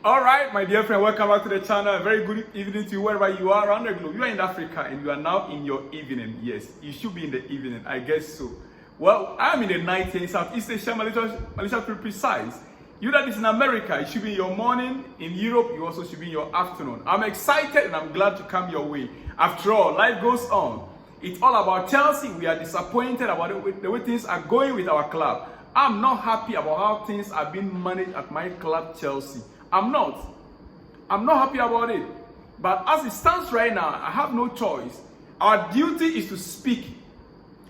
All right, my dear friend, welcome back to the channel. A very good evening to you wherever you are around the globe. You are in Africa and you are now in your evening. Yes, you should be in the evening, I guess so. Well, I am in the night here in Southeast Asia, Malaysia to be precise. You that is in America, it should be in your morning. In Europe, you also should be in your afternoon. I'm excited and I'm glad to come your way. After all, life goes on. It's all about Chelsea. We are disappointed about the way things are going with our club. I'm not happy about how things are being managed at my club, Chelsea. I'm not happy about it. But as it stands right now, I have no choice. Our duty is to speak.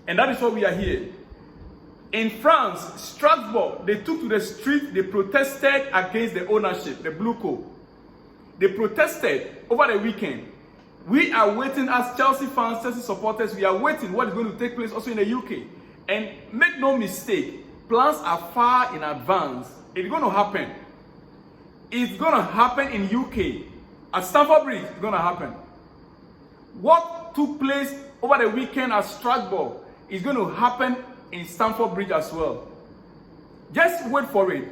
And that is why we are here. In France, Strasbourg, they took to the street, they protested against the ownership, the Blue Co. They protested over the weekend. We are waiting as Chelsea fans, Chelsea supporters, we are waiting what is going to take place also in the UK. And make no mistake, plans are far in advance. It's going to happen. It's going to happen in UK. At Stamford Bridge, it's going to happen. What took place over the weekend at Strasbourg is going to happen in Stamford Bridge as well. Just wait for it.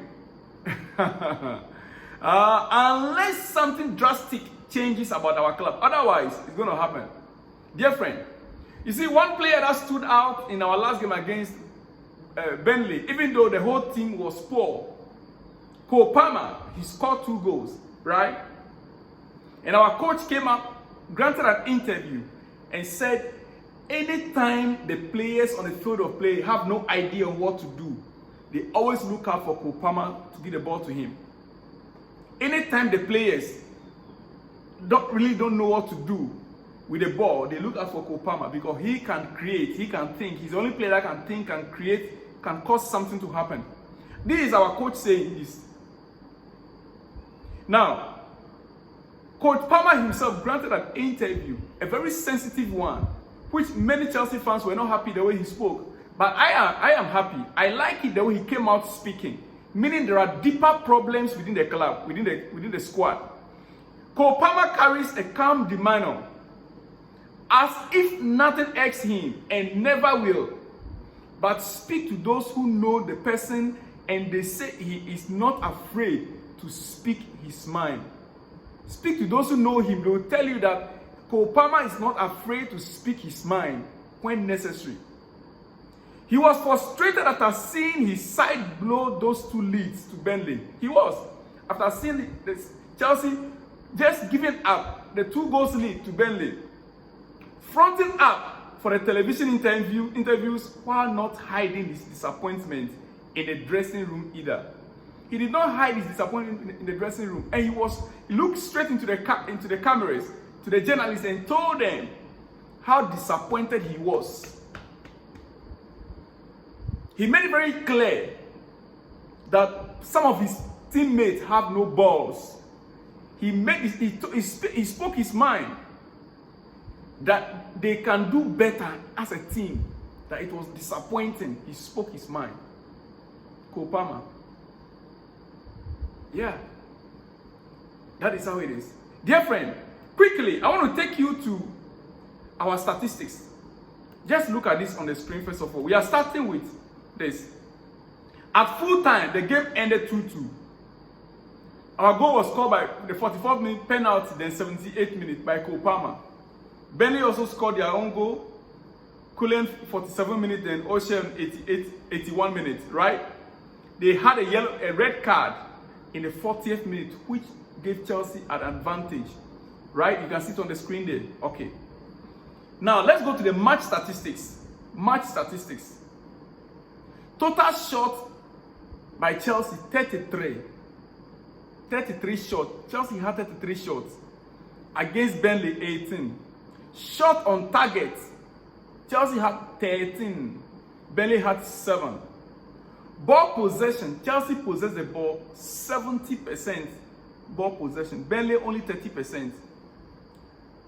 Unless something drastic changes about our club. Otherwise, it's going to happen. Dear friend, you see, one player that stood out in our last game against Burnley, even though the whole team was poor, Cole Palmer, he scored 2 goals, right? And our coach came up, granted an interview, and said, anytime the players on the field of play have no idea what to do, they always look out for Cole Palmer to give the ball to him. Anytime the players don't know what to do with the ball, they look out for Cole Palmer because he can create, he can think. He's the only player that can think, can create, can cause something to happen. This is our coach saying this. Now, Coach Palmer himself granted an interview, a very sensitive one, which many Chelsea fans were not happy the way he spoke. But I am happy. I like it the way he came out speaking, meaning there are deeper problems within the club, within the squad. Cole Palmer carries a calm demeanor, as if nothing irks him and never will. But speak to those who know the person, and they say he is not afraid to speak his mind. Speak to those who know him. They will tell you that Cole Palmer is not afraid to speak his mind when necessary. He was frustrated after seeing his side blow those 2 leads to Burnley. He was. After seeing Chelsea just giving up the 2 goals lead to Burnley. Fronting up for the television interviews while not hiding his disappointment in the dressing room either. He did not hide his disappointment in the dressing room, and he looked straight into the cameras, to the journalists, and told them how disappointed he was. He made it very clear that some of his teammates have no balls. He spoke his mind that they can do better as a team, that it was disappointing. He spoke his mind. Cole Palmer. Yeah, that is how it is. Dear friend, quickly, I want to take you to our statistics. Just look at this on the screen first of all. We are starting with this. At full time, the game ended 2-2. Our goal was scored by the 44th minute penalty, then 78th minute by Cole Palmer. Burnley also scored their own goal. Cullen 47 minutes, then Ocean 81 minutes, right? They had a red card in the 40th minute, which gave Chelsea an advantage, right? You can see it on the screen there. Okay. Now, let's go to the match statistics. Match statistics. Total shots by Chelsea, 33. 33 shots. Chelsea had 33 shots. Against Burnley, 18. Shot on target. Chelsea had 13. Burnley had 7. Ball possession, Chelsea possessed the ball 70% ball possession. Burnley only 30%.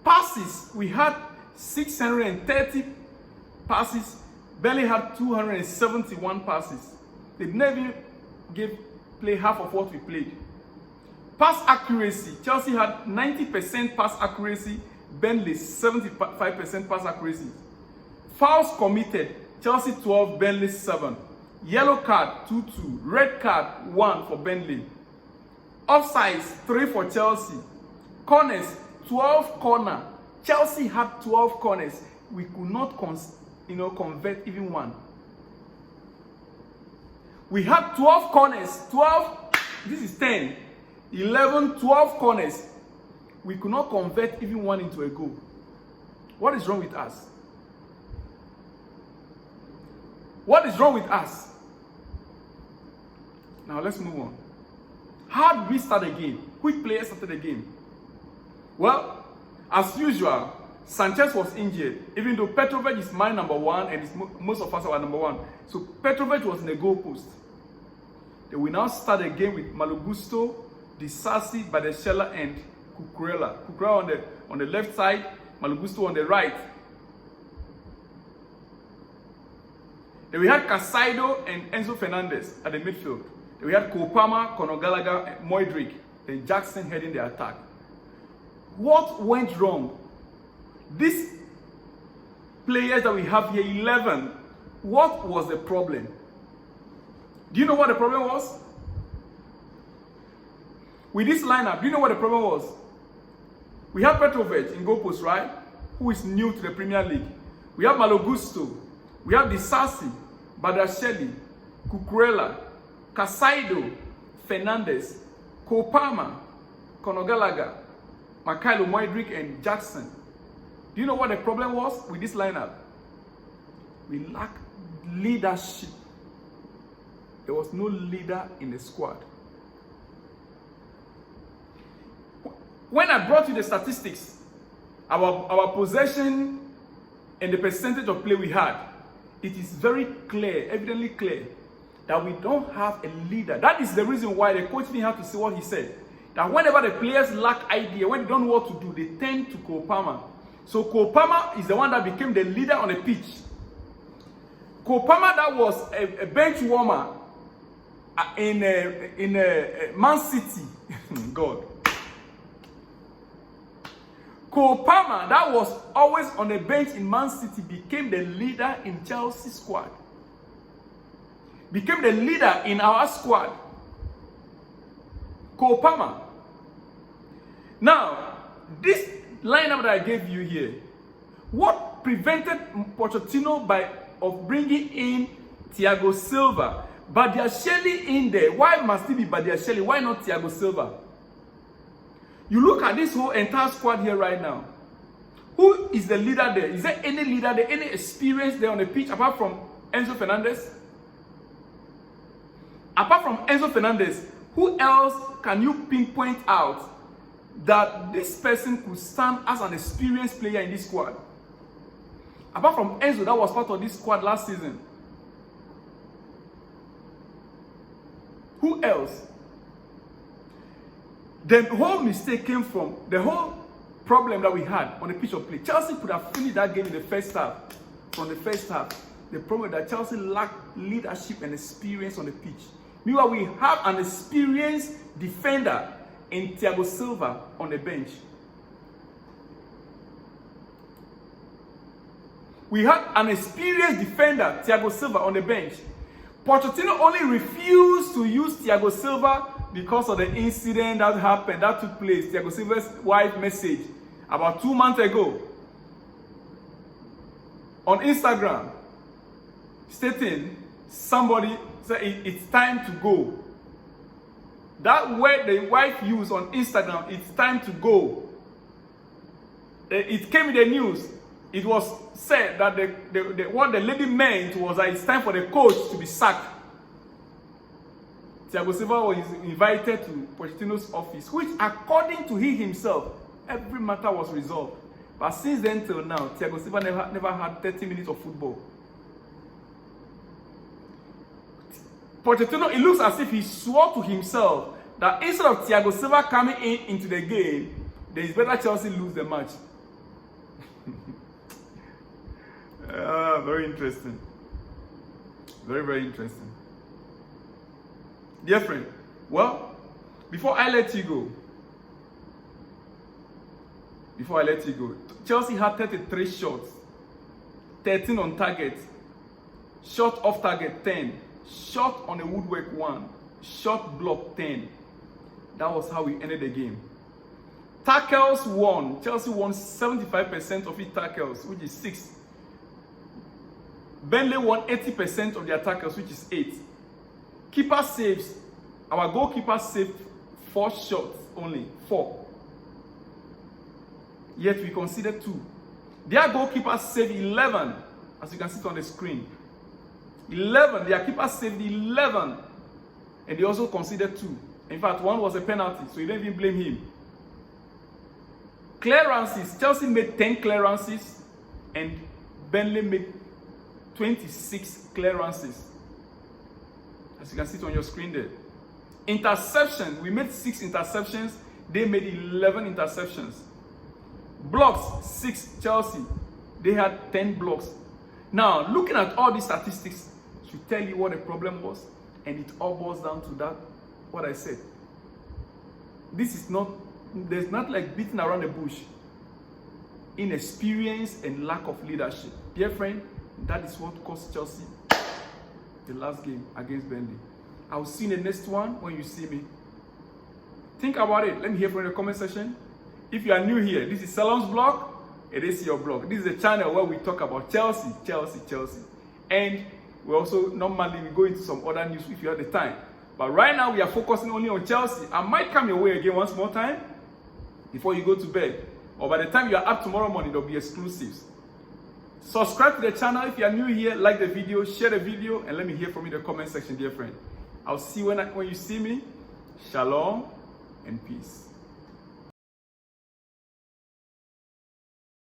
Passes, we had 630 passes. Burnley had 271 passes. They never play half of what we played. Pass accuracy, Chelsea had 90% pass accuracy. Burnley 75% pass accuracy. Fouls committed, Chelsea 12, Burnley 7. Yellow card 2-2, red card 1 for Burnley. Offsides, 3 for Chelsea. Corners, 12 corner. Chelsea had 12 corners. We could not convert even one. We had 12 corners. 12, this is 10. 11, 12 corners. We could not convert even one into a goal. What is wrong with us? What is wrong with us? Now let's move on. How did we start the game? Which player started the game? Well, as usual, Sanchez was injured, even though Petrovic is my number one and most of us are number one. So Petrovic was in the goal post. Then we now start the game with Malogusto, Disasi, Badeshela, and Cucurella. Cucurella on the left side, Malogusto on the right. Then we had Casaido and Enzo Fernandez at the midfield. Then we had Kopama, Conor Gallagher, and Moidrick, and Jackson heading the attack. What went wrong? These players that we have here, 11, what was the problem? Do you know what the problem was? With this lineup, do you know what the problem was? We have Petrovic in goal post, right? Who is new to the Premier League. We have Malogusto. We have Disasi, Badasheli, Cucurella, Casaido, Fernandez, Kopama, Conor Gallagher, Mikhailo Moidrick, and Jackson. Do you know what the problem was with this lineup? We lack leadership. There was no leader in the squad. When I brought you the statistics, our possession and the percentage of play we had, it is very clear, evidently clear, that we don't have a leader. That is the reason why the coach didn't have to say what he said. That whenever the players lack idea, when they don't know what to do, they tend to Kopama. So Kopama is the one that became the leader on the pitch. Kopama, that was a bench warmer in Man City. God. Kopama, that was always on the bench in Man City, became the leader in Chelsea squad. Became the leader in our squad. Kopama. Now, this lineup that I gave you here, what prevented Pochettino of bringing in Thiago Silva? Badiashile in there. Why must it be Badiashile? Why not Thiago Silva? You look at this whole entire squad here right now. Who is the leader there? Is there any leader there, any experience there on the pitch apart from Enzo Fernandez? Apart from Enzo Fernandez, who else can you pinpoint out that this person could stand as an experienced player in this squad? Apart from Enzo, that was part of this squad last season. Who else? The whole mistake came from the whole problem that we had on the pitch of play. Chelsea could have finished that game in the first half. From the first half, the problem is that Chelsea lacked leadership and experience on the pitch. Meanwhile, we have an experienced defender in Thiago Silva on the bench. We had an experienced defender, Thiago Silva, on the bench. Pochettino only refused to use Thiago Silva because of the incident that happened, that took place. Thiago Silva's wife message about 2 months ago on Instagram stating somebody said it's time to go. That word the wife used on Instagram, it's time to go. It came in the news. It was said that what the lady meant was that it's time for the coach to be sacked. Thiago Silva was invited to Pochettino's office, which according to he himself, every matter was resolved. But since then till now, Thiago Silva never had 30 minutes of football. Pochettino, it looks as if he swore to himself that instead of Thiago Silva coming into the game, there is better Chelsea lose the match. Very interesting. Very, very interesting. Dear friend, well, before I let you go, Chelsea had 33 shots, 13 on target, shot off target 10, shot on the woodwork 1, shot block 10. That was how we ended the game. Tackles won. Chelsea won 75% of its tackles, which is 6. Burnley won 80% of their tackles, which is 8. Keeper saves. Our goalkeeper saved 4 shots only. 4. Yet we conceded 2. Their goalkeeper saved 11, as you can see on the screen. 11. Their keeper saved 11. And they also conceded 2. In fact, 1 was a penalty, so you don't even blame him. Clearances. Chelsea made 10 clearances and Burnley made 26 clearances. As you can see it on your screen there. Interception. We made 6 interceptions. They made 11 interceptions. Blocks. 6 Chelsea. They had 10 blocks. Now, looking at all these statistics should tell you what the problem was. And it all boils down to that, what I said. This is not, there's not like beating around the bush. Inexperience and lack of leadership. Dear friend, that is what cost Chelsea the last game against Burnley. I'll see you in the next one when you see me. Think about it. Let me hear from the comment section. If you are new here, this is Salon's blog. It is your blog. This is a channel where we talk about Chelsea. And we also normally go into some other news if you have the time. But right now we are focusing only on Chelsea. I might come your way again once more time before you go to bed. Or by the time you are up tomorrow morning, there'll be exclusives. Subscribe to the channel if you are new here. Like the video, share the video, and let me hear from you in the comment section, dear friend. I'll see you when you see me. Shalom and peace.